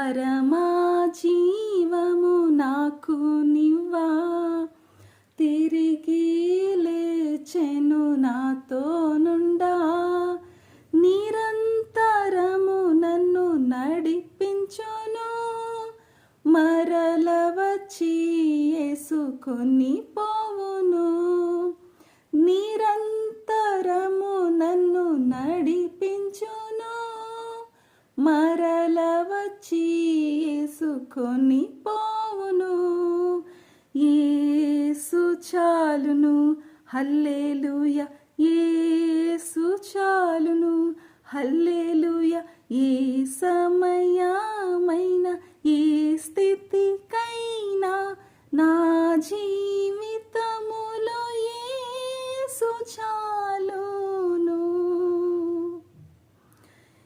పరమా జీవము నాకు నివ్వా, తిరిగి లేచెను నాతో నుండా, నిరంతరము నన్ను నడిపించును, మరల వచ్చి యేసుకొని పోవును. నిరంతరము నన్ను నడిపించును, మరల వచ్చి యేసుకొని పోవును. యేసు చాలును, హల్లెలూయా, యేసు చాలును, హల్లెలూయా. యేసమయ్యా